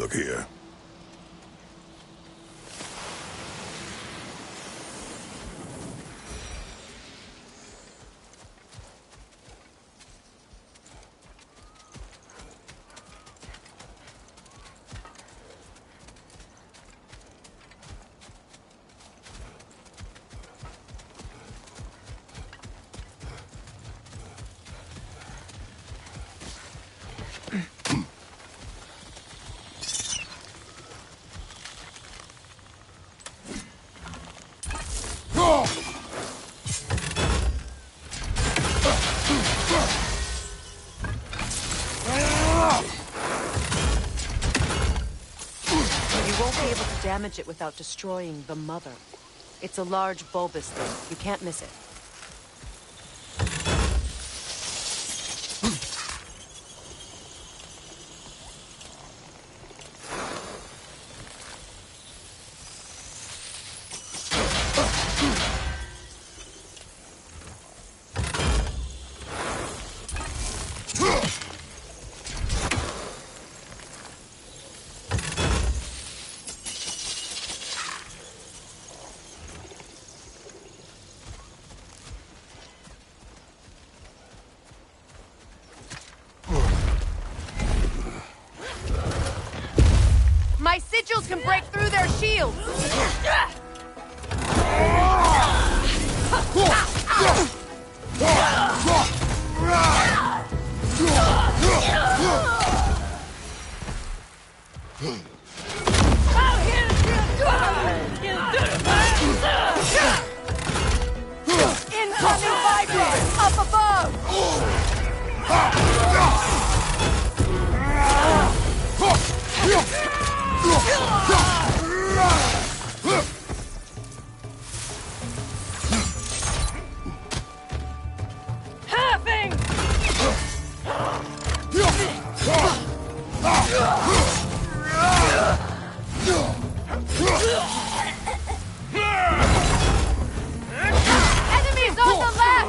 look here. Damage it without destroying the mother. It's a large bulbous thing. You can't miss it. My sigils can break through their shields! Incoming Vipers! Up above! Enemies on the left!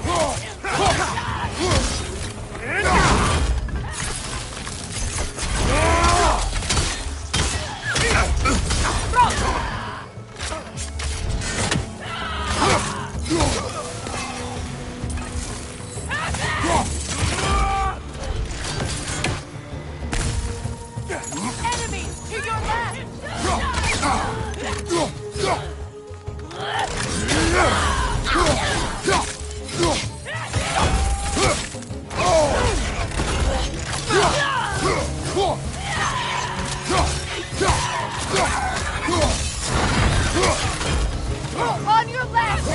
Enemies to your left! On your left!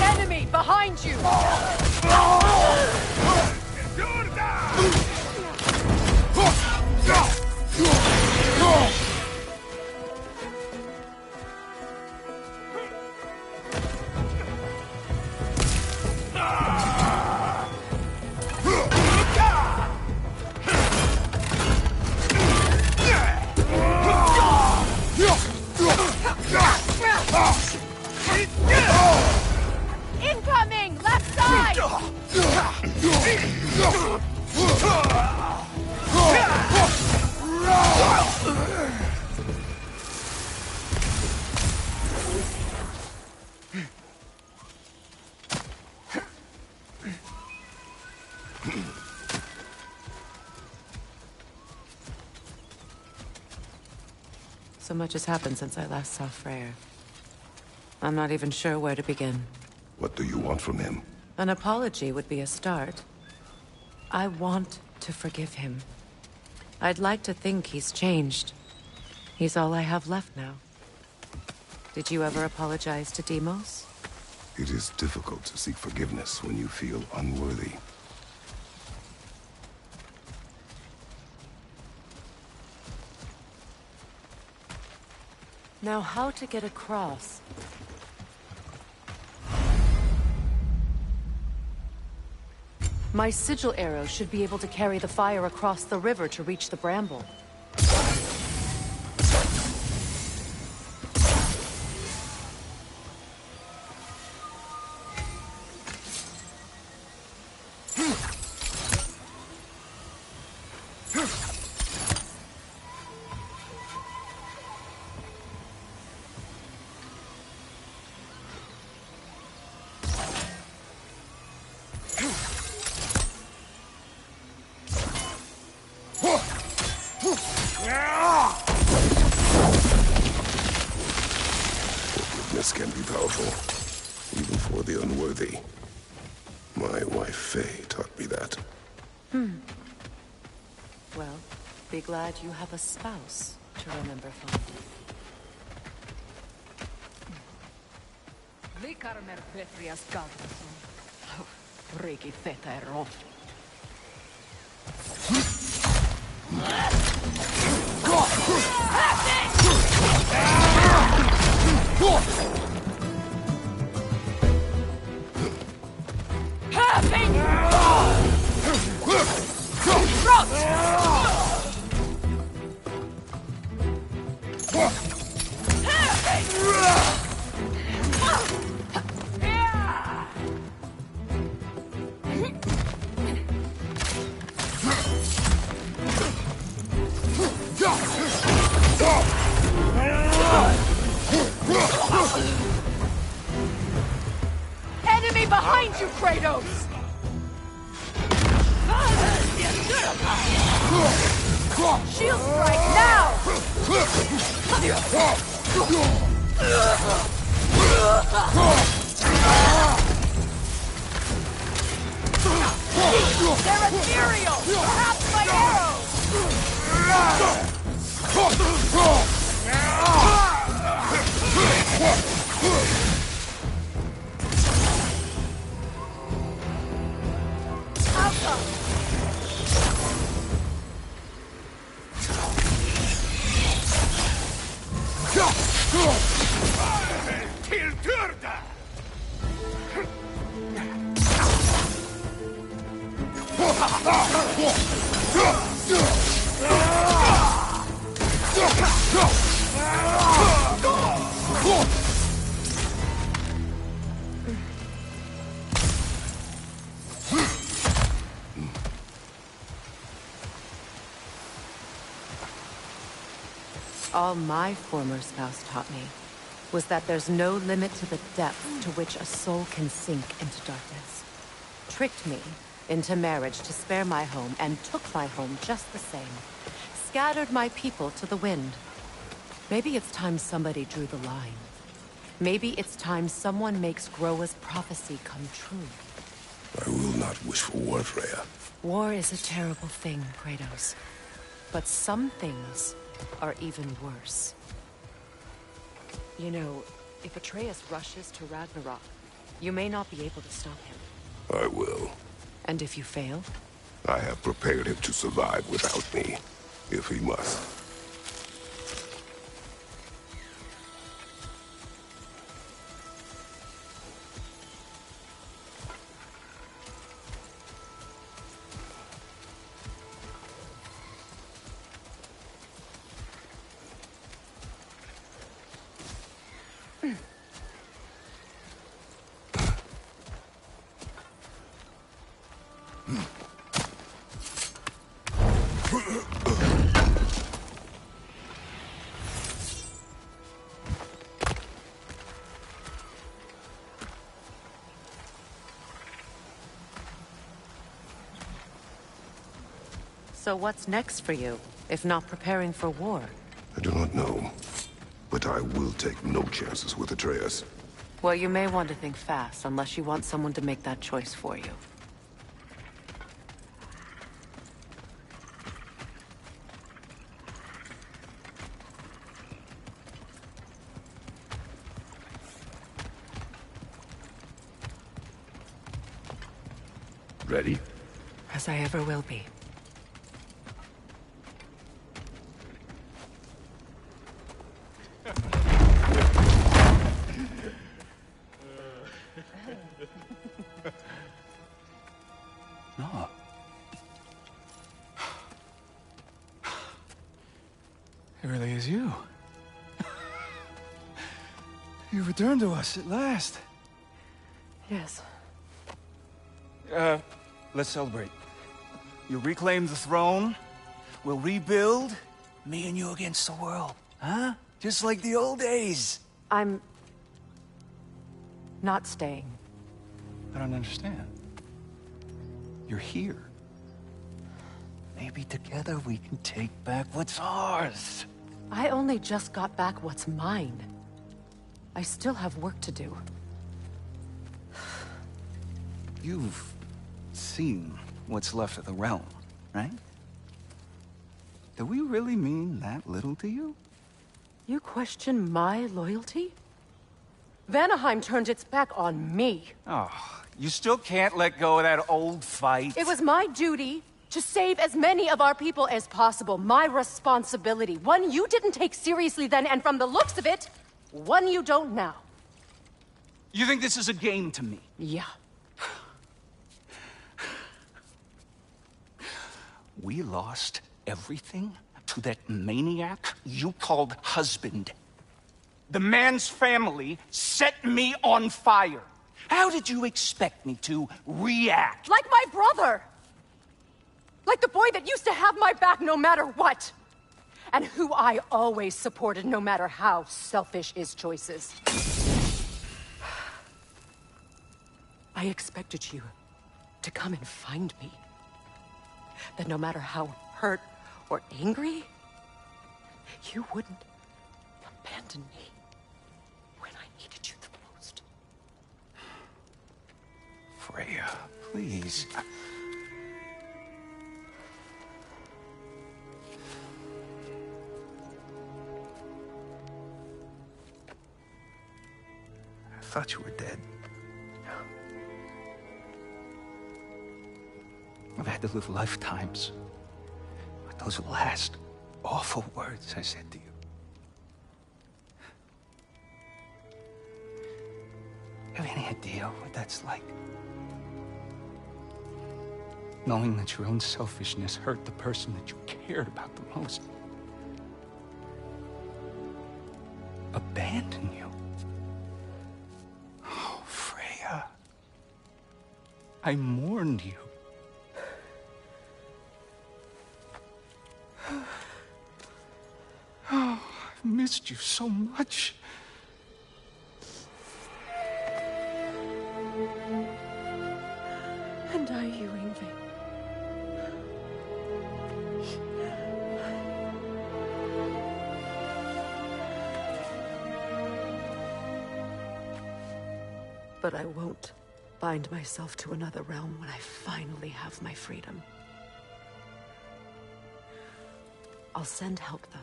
Enemy behind you! Incoming! Left side! So much has happened since I last saw Freyr. I'm not even sure where to begin. What do you want from him? An apology would be a start. I want to forgive him. I'd like to think he's changed. He's all I have left now. Did you ever apologize to Deimos? It is difficult to seek forgiveness when you feel unworthy. Now, how to get across? My sigil arrow should be able to carry the fire across the river to reach the bramble. can be powerful, even for the unworthy. My wife Faye taught me that. Well, be glad you have a spouse to remember fondly. Likarmer Petrias Galtason. Riki Theta Ero. Enemy behind you, Kratos! Shield strike now! They're ethereal! Perhaps my arrows! All my former spouse taught me was that there's no limit to the depth to which a soul can sink into darkness. Tricked me into marriage to spare my home and took my home just the same. Scattered my people to the wind. Maybe it's time somebody drew the line. Maybe it's time someone makes Groa's prophecy come true. I will not wish for war, Freya. War is a terrible thing, Kratos. But some things are even worse. You know, if Atreus rushes to Ragnarok, you may not be able to stop him. I will. And if you fail? I have prepared him to survive without me, if he must. So what's next for you, if not preparing for war? I do not know, but I will take no chances with Atreus. Well, you may want to think fast, unless you want someone to make that choice for you. Ready? As I ever will be. No. It really is you. You returned to us at last. Yes. Let's celebrate. You reclaim the throne. We'll rebuild. Me and you against the world. Huh? Just like the old days. I'm... not staying. I don't understand. You're here. Maybe together we can take back what's ours. I only just got back what's mine. I still have work to do. You've seen what's left of the realm, right? Do we really mean that little to you? You question my loyalty? Vanaheim turned its back on me. Oh, you still can't let go of that old fight? It was my duty to save as many of our people as possible. My responsibility. One you didn't take seriously then, and from the looks of it, one you don't now. You think this is a game to me? Yeah. We lost everything to that maniac you called husband. The man's family set me on fire. How did you expect me to react? Like my brother! Like the boy that used to have my back no matter what! And who I always supported no matter how selfish his choices. I expected you to come and find me. That no matter how hurt or angry, you wouldn't abandon me when I needed you the most. Freya, please. I thought you were dead. I've had to live lifetimes with those last awful words I said to you. You have any idea what that's like? Knowing that your own selfishness hurt the person that you cared about the most. Abandon you. Oh, Freya. I mourned you. Oh, I've missed you so much. And I, you, Yngvi. But I won't bind myself to another realm when I finally have my freedom. I'll send help, though.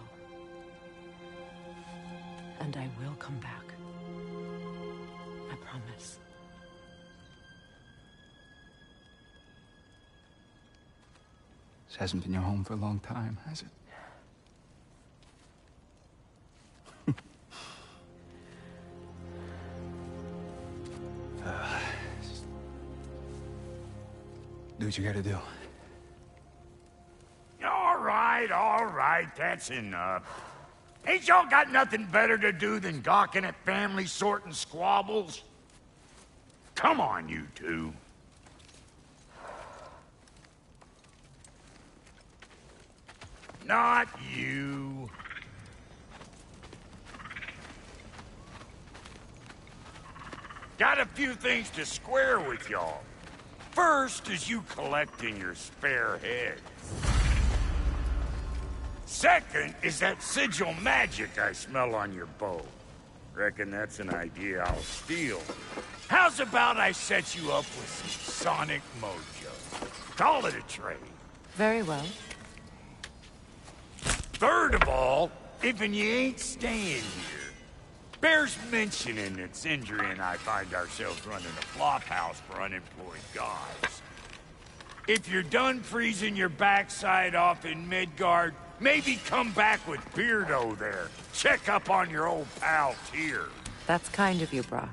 And I will come back. I promise. This hasn't been your home for a long time, has it? Do what you gotta do. All right, that's enough. Ain't y'all got nothing better to do than gawking at family sorting squabbles? Come on, you two. Not you. Got a few things to square with y'all. First is you collecting your spare heads. Second is that sigil magic I smell on your bow. Reckon that's an idea I'll steal. How's about I set you up with some sonic mojo? Call it a trade. Very well. Third of all, if you ain't staying here, bears mentioning that Sindri and I find ourselves running a flop house for unemployed guys. If you're done freezing your backside off in Midgard, maybe come back with Beardo there. Check up on your old pal Tyr. That's kind of you, Brok.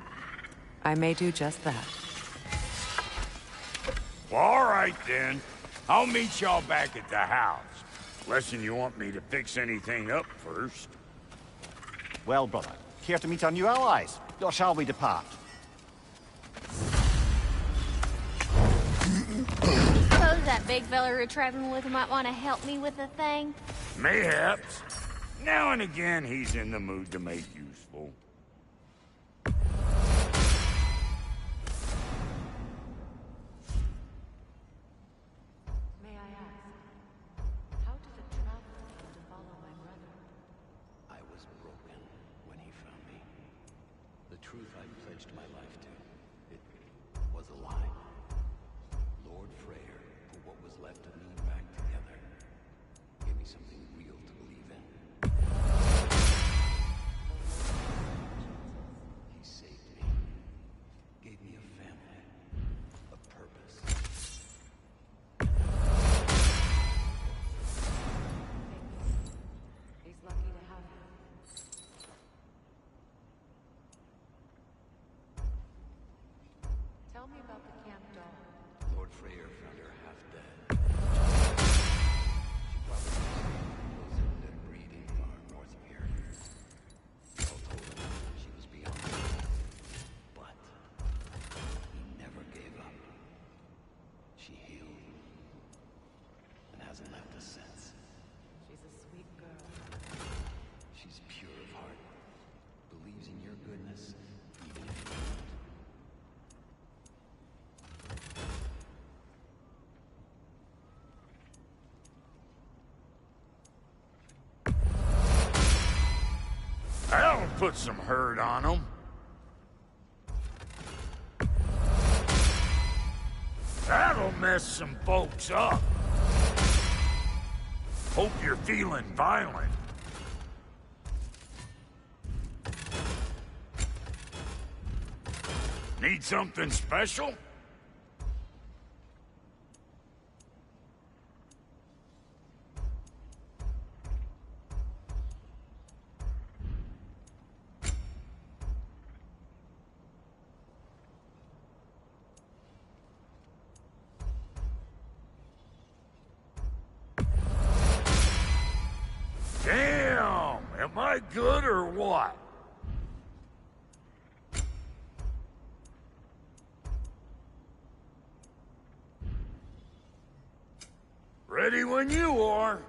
I may do just that. Well, all right then. I'll meet y'all back at the house. Unless you want me to fix anything up first. Well, brother, care to meet our new allies? Or shall we depart? Suppose that big fella we're traveling with might want to help me with a thing? Mayhaps. Now and again, he's in the mood to make useful. May I ask, how did a traveler come to follow my brother? I was broken when he found me. pledged my life to. It was a lie. Lord Freyr put what was left of me back together. Gave me something real to believe in. He saved me. Gave me a family. A purpose. He's lucky to have you. Tell me about the camp dog. Lord Freyr found her half dead. She probably was at a breeding farm north of here. We all told her she was beyond me. But he never gave up. She healed and hasn't left us since. She's a sweet girl. She's pure of heart. Believes in your goodness, even if you don't. That'll put some hurt on them. That'll mess some folks up. Hope you're feeling violent. Need something special? Damn! Am I good or what? Ready when you are.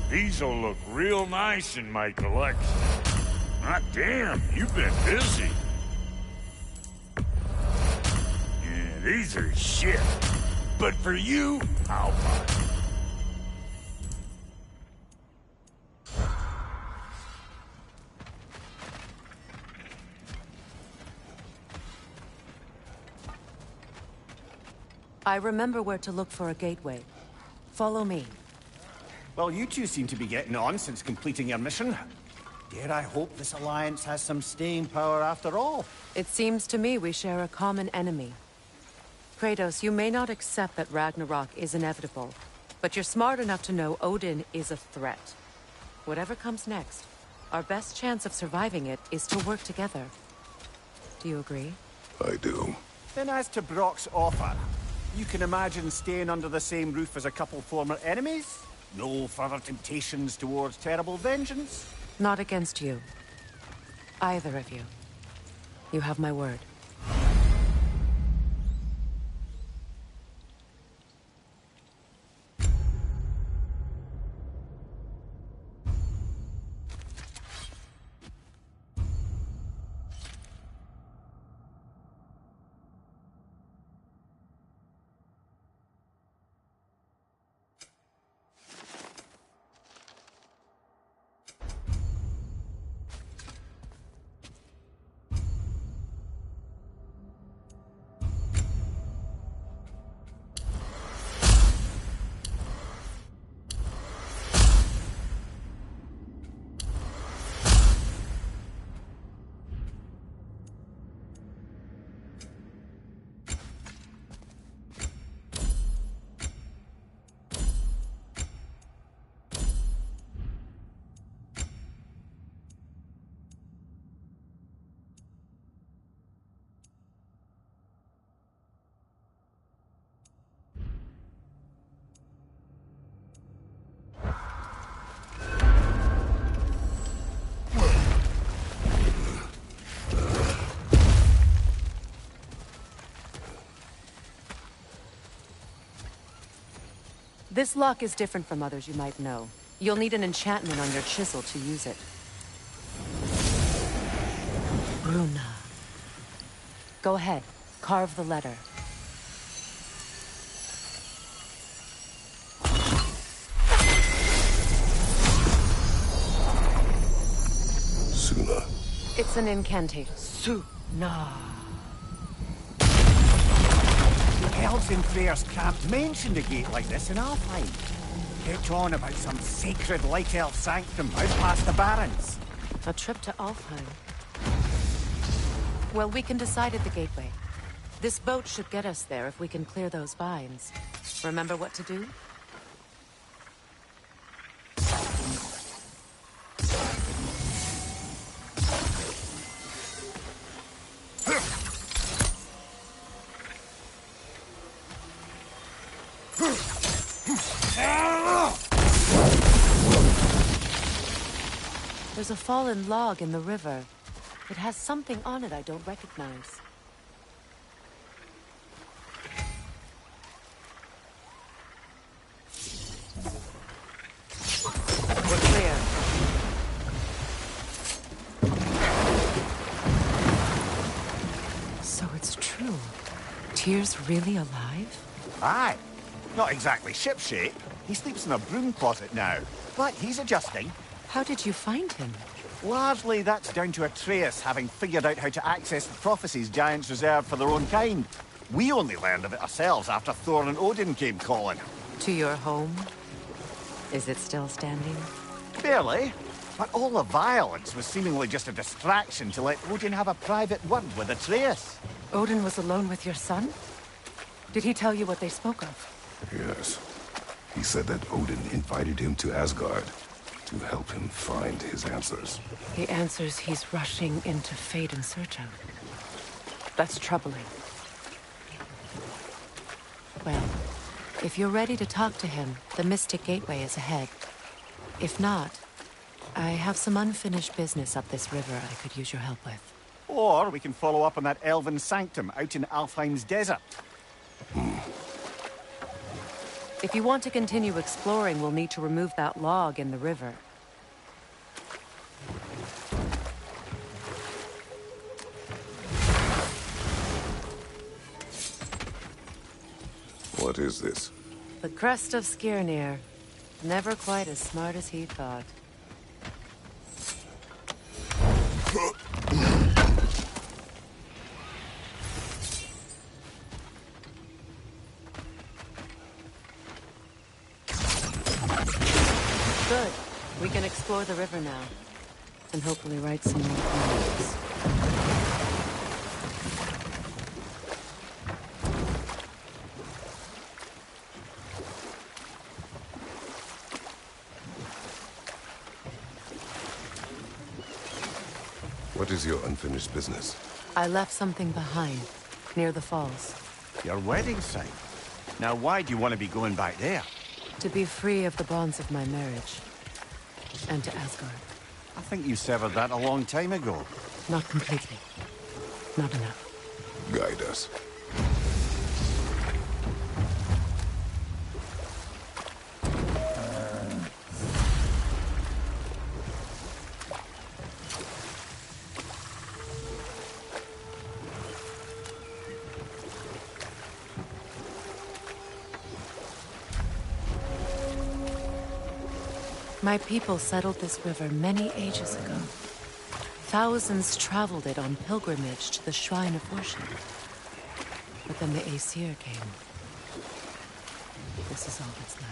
These'll look real nice in my collection. Hot damn, you've been busy. Yeah, these are shit. But for you, I'll buy. I remember where to look for a gateway. Follow me. Well, you two seem to be getting on since completing your mission. Dare I hope this alliance has some staying power after all? It seems to me we share a common enemy. Kratos, you may not accept that Ragnarok is inevitable, but you're smart enough to know Odin is a threat. Whatever comes next, our best chance of surviving it is to work together. Do you agree? I do. Then as to Brock's offer, you can imagine staying under the same roof as a couple former enemies? No further temptations towards terrible vengeance? Not against you. Either of you. You have my word. This lock is different from others you might know. You'll need an enchantment on your chisel to use it. Bruna. Go ahead, carve the letter. It's an incantation. Suna. The elves in Freyr's camp mentioned a gate like this in Alfheim. Kept on about some sacred light elf sanctum out past the Barrens. A trip to Alfheim. Well, we can decide at the gateway. This boat should get us there if we can clear those vines. Remember what to do? There's a fallen log in the river. It has something on it I don't recognize. We're clear. So it's true. Tyr's really alive? Aye. Not exactly shipshape. He sleeps in a broom closet now. But he's adjusting. How did you find him? Largely, that's down to Atreus having figured out how to access the prophecies giants reserved for their own kind. We only learned of it ourselves after Thor and Odin came calling. To your home? Is it still standing? Barely. But all the violence was seemingly just a distraction to let Odin have a private word with Atreus. Odin was alone with your son? Did he tell you what they spoke of? Yes. He said that Odin invited him to Asgard to help him find his answers. The answers he's rushing into fate in search of. That's troubling. Well, if you're ready to talk to him, the Mystic Gateway is ahead. If not, I have some unfinished business up this river I could use your help with. Or we can follow up on that elven sanctum out in Alfheim's desert. If you want to continue exploring, we'll need to remove that log in the river. What is this? The crest of Skirnir. Never quite as smart as he thought. Good. We can explore the river now. And hopefully write some more poems. What is your unfinished business? I left something behind, near the falls. Your wedding site. Now why do you want to be going back there? To be free of the bonds of my marriage. And to Asgard. I think you severed that a long time ago. Not completely. Not enough. Guide us. My people settled this river many ages ago. Thousands traveled it on pilgrimage to the shrine of worship. But then the Aesir came. This is all that's left.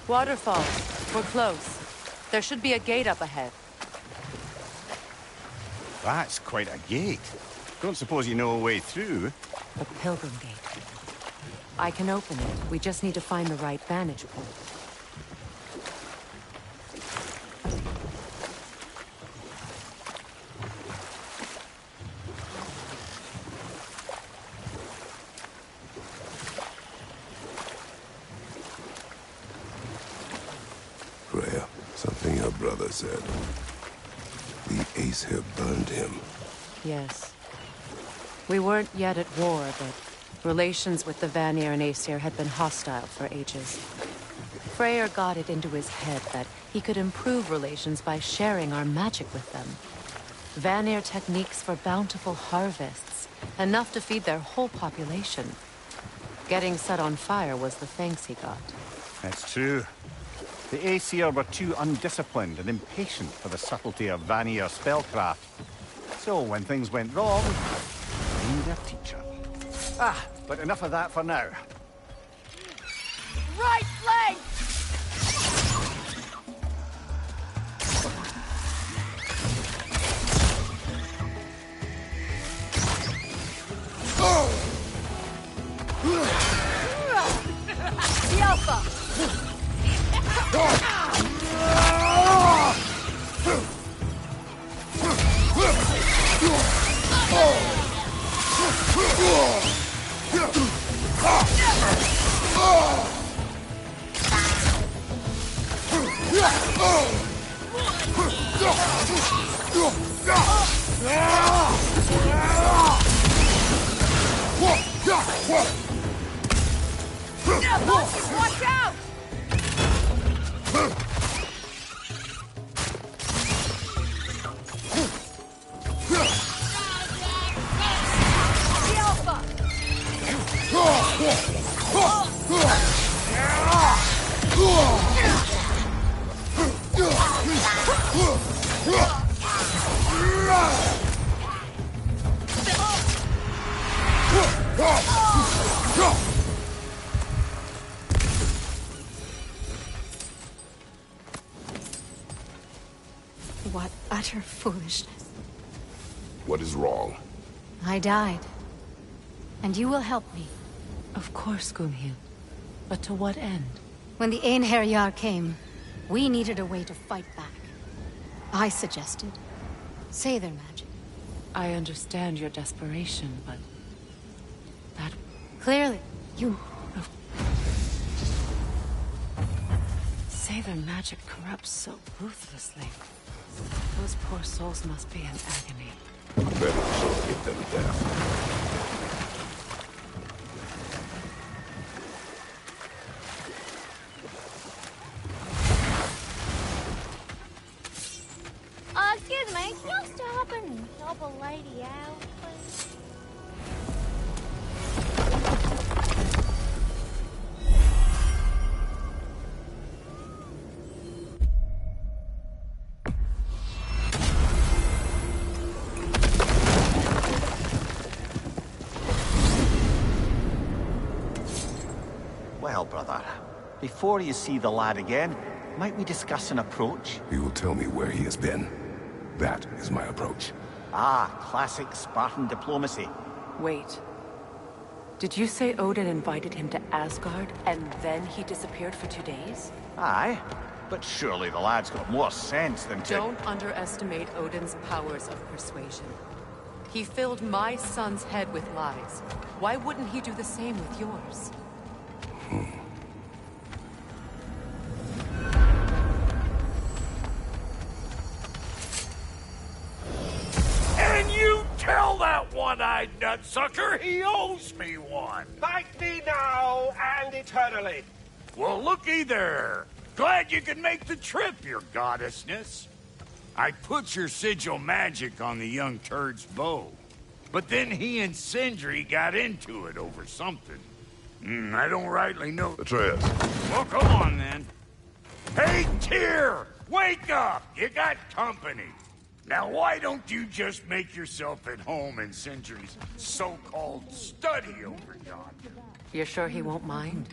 Waterfall. We're close. There should be a gate up ahead. That's quite a gate. Don't suppose you know a way through? A pilgrim gate. I can open it. We just need to find the right vantage point. Vala said. The Aesir burned him. Yes. We weren't yet at war, but relations with the Vanir and Aesir had been hostile for ages. Freyr got it into his head that he could improve relations by sharing our magic with them. Vanir techniques for bountiful harvests, enough to feed their whole population. Getting set on fire was the thanks he got. That's true. The Aesir were too undisciplined and impatient for the subtlety of Vanir spellcraft. So when things went wrong, they needed a teacher. But enough of that for now. Right flank! The Alpha! Watch out! The Alpha! What utter foolishness. What is wrong? I died. And you will help me. Of course, Gunhild. But to what end? When the Einherjar came, we needed a way to fight back. I suggested Seidr magic. I understand your desperation, but... that... Clearly, you... Seidr magic corrupts so ruthlessly. Those poor souls must be in agony. Better give them death. Excuse me, can you stop and help a lady out, please? Well, brother, before you see the lad again, might we discuss an approach? He will tell me where he has been. That is my approach. Ah, classic Spartan diplomacy. Wait. Did you say Odin invited him to Asgard, and then he disappeared for 2 days? Aye, but surely the lad's got more sense than to... Don't underestimate Odin's powers of persuasion. He filled my son's head with lies. Why wouldn't he do the same with yours? And you tell that one-eyed nutsucker he owes me one. Fight me now and eternally. Well, looky there. Glad you could make the trip, your goddessness. I put your sigil magic on the young turd's bow. But then he and Sindri got into it over something. I don't rightly know. Atreus. Well, come on, then. Hey, Tyr! Wake up! You got company. Now, why don't you just make yourself at home in Sindri's so-called study over yonder? You're sure he won't mind?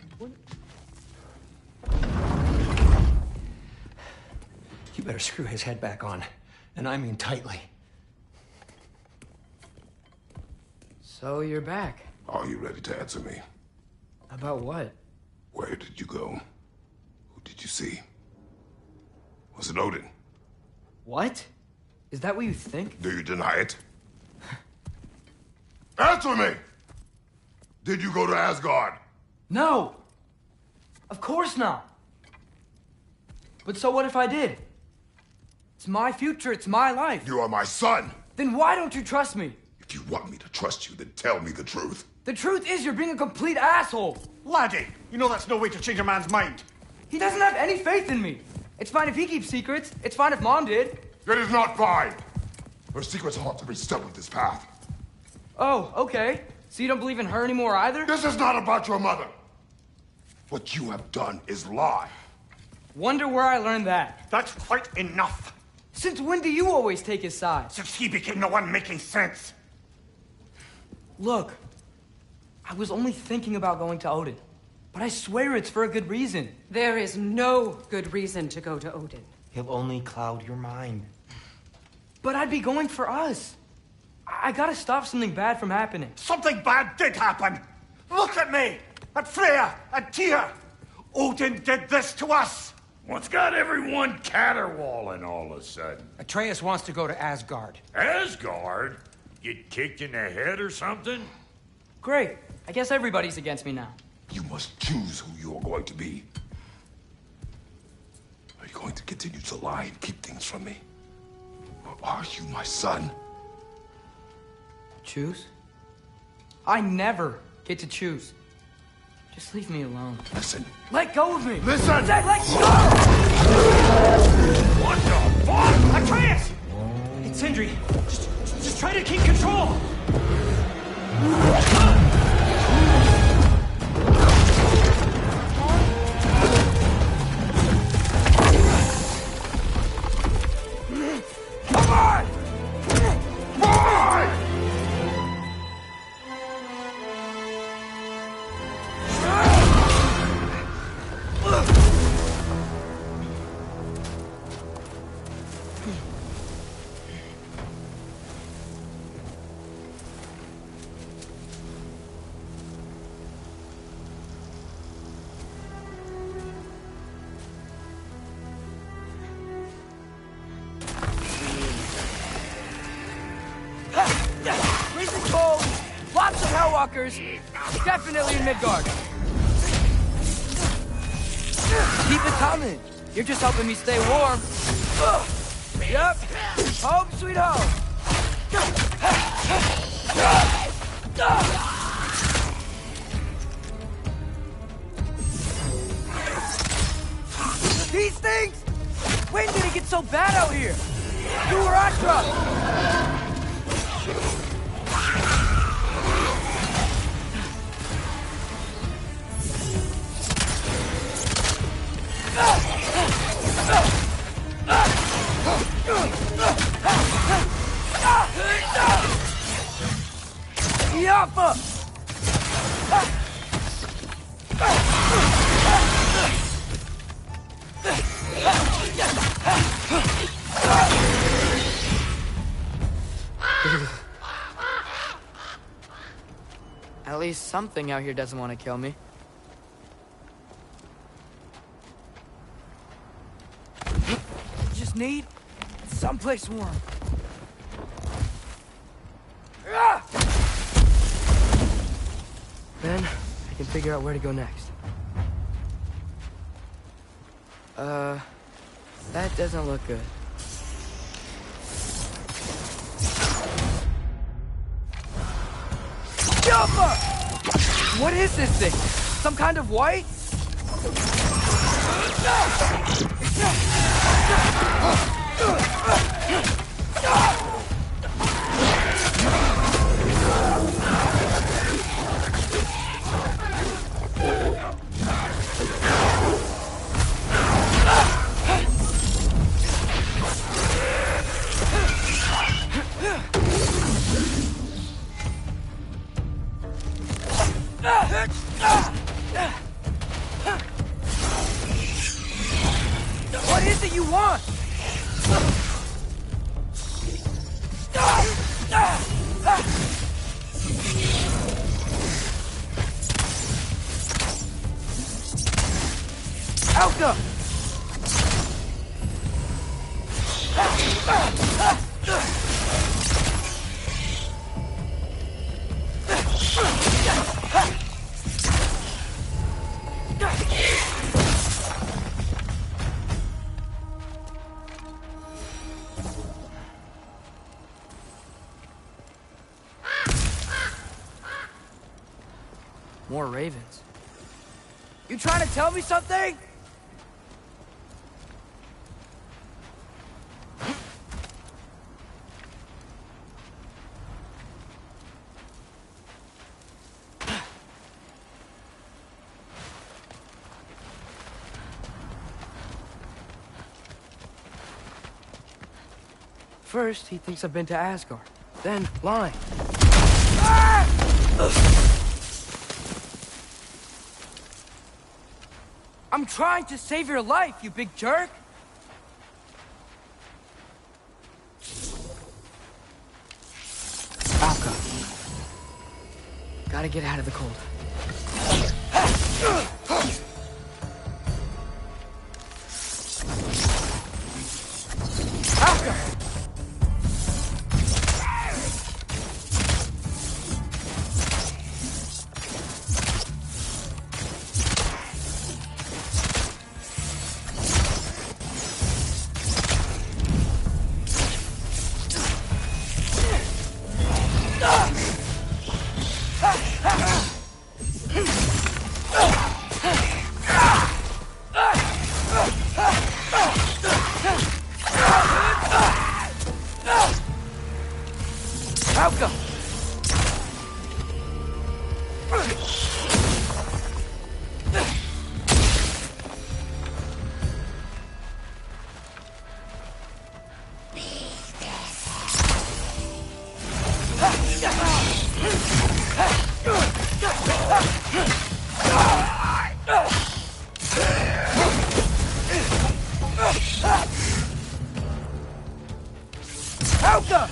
You better screw his head back on. And I mean tightly. So you're back. Are you ready to answer me? About what? Where did you go? Who did you see? Was it Odin? What? Is that what you think? Do you deny it? Answer me! Did you go to Asgard? No! Of course not! But so what if I did? It's my future, it's my life. You are my son! Then why don't you trust me? If you want me to trust you, then tell me the truth. The truth is you're being a complete asshole. Laddie, you know that's no way to change a man's mind. He doesn't have any faith in me. It's fine if he keeps secrets. It's fine if Mom did. It is not fine! Her secrets ought to be stuck with this path. Oh, okay. So you don't believe in her anymore either? This is not about your mother! What you have done is lie. Wonder where I learned that. That's quite enough. Since when do you always take his side? Since he became the one making sense. Look, I was only thinking about going to Odin. But I swear it's for a good reason. There is no good reason to go to Odin. He'll only cloud your mind. But I'd be going for us. I gotta stop something bad from happening. Something bad did happen. Look at me, at Freya, at Tyr. Odin did this to us. What's got everyone caterwauling all of a sudden? Atreus wants to go to Asgard. Asgard? Get kicked in the head or something? Great. I guess everybody's against me now. You must choose who you are going to be. Are you going to continue to lie and keep things from me? Or are you my son? Choose? I never get to choose. Just leave me alone. Listen. Let go of me! Listen! I said let go! What the fuck? Atreus! It's Sindri. Just try to keep control. Come on! Boy! Freezing cold, lots of Hellwalkers, definitely in Midgard. Keep it coming. You're just helping me stay warm. Yep. Home sweet home. These things? When did it get so bad out here? Duratra! Yappa! At least something out here doesn't want to kill me. Just need someplace warm. Then I can figure out where to go next. That doesn't look good. What is this thing? Some kind of white? What is it you want? Alka! More ravens. You trying to tell me something? First, he thinks I've been to Asgard. Then, lying. I'm trying to save your life, you big jerk! Alka. Gotta get out of the cold. Alka! Alka! Alka!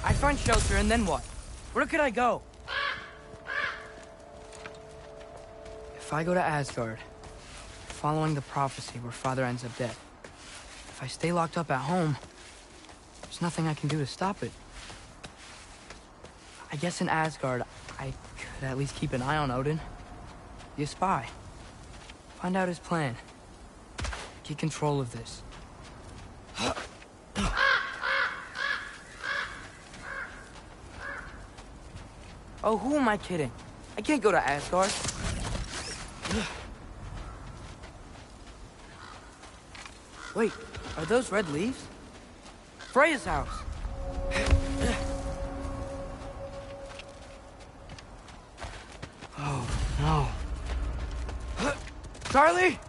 I find shelter, and then what? Where could I go? If I go to Asgard, following the prophecy where Father ends up dead, if I stay locked up at home, there's nothing I can do to stop it. I guess in Asgard, I could at least keep an eye on Odin. Be a spy. Find out his plan. Get control of this. Oh, who am I kidding? I can't go to Asgard. Wait, are those red leaves? Freya's house. Oh, no. Charlie?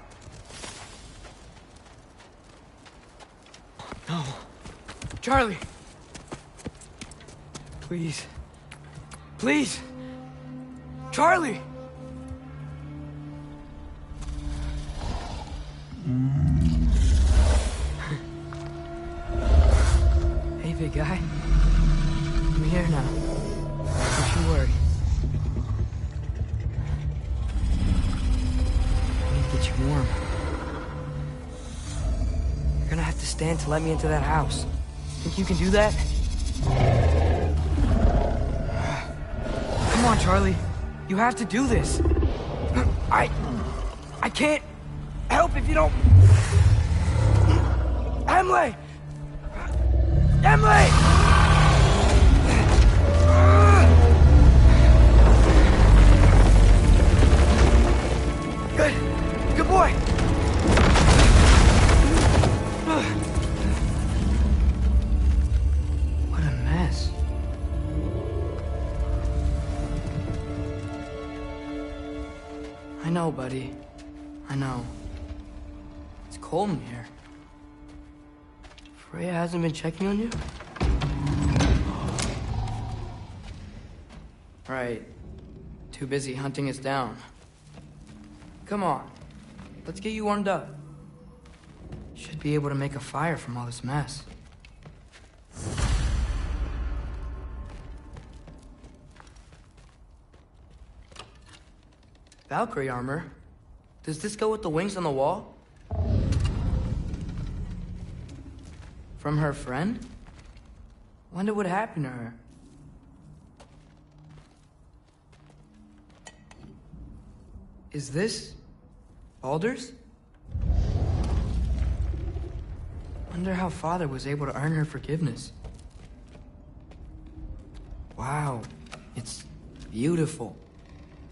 No. Charlie. Please. Please! Charlie! Hey, big guy. I'm here now. Don't you worry. I need to get you warm. You're gonna have to stand to let me into that house. Think you can do that? Come on, Charlie. You have to do this. I can't help if you don't... Emily! Emily! Good. Good boy. What a mess. I know, buddy. I know. It's cold in here. Freya hasn't been checking on you? Right. Too busy hunting us down. Come on. Let's get you warmed up. Should be able to make a fire from all this mess. Valkyrie armor? Does this go with the wings on the wall? From her friend? Wonder what happened to her. Is this Baldur's? Wonder how Father was able to earn her forgiveness. Wow, it's beautiful.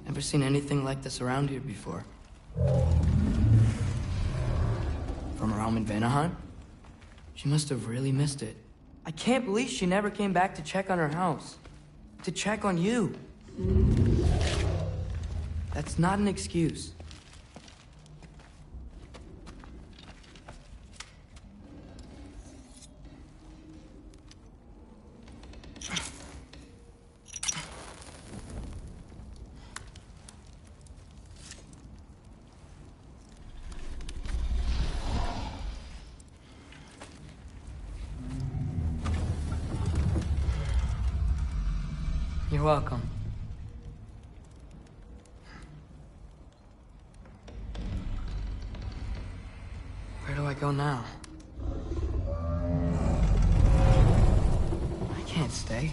Never seen anything like this around here before. From her home in Vanaheim? She must have really missed it. I can't believe she never came back to check on her house. To check on you. That's not an excuse. You're welcome. Where do I go now? I can't stay.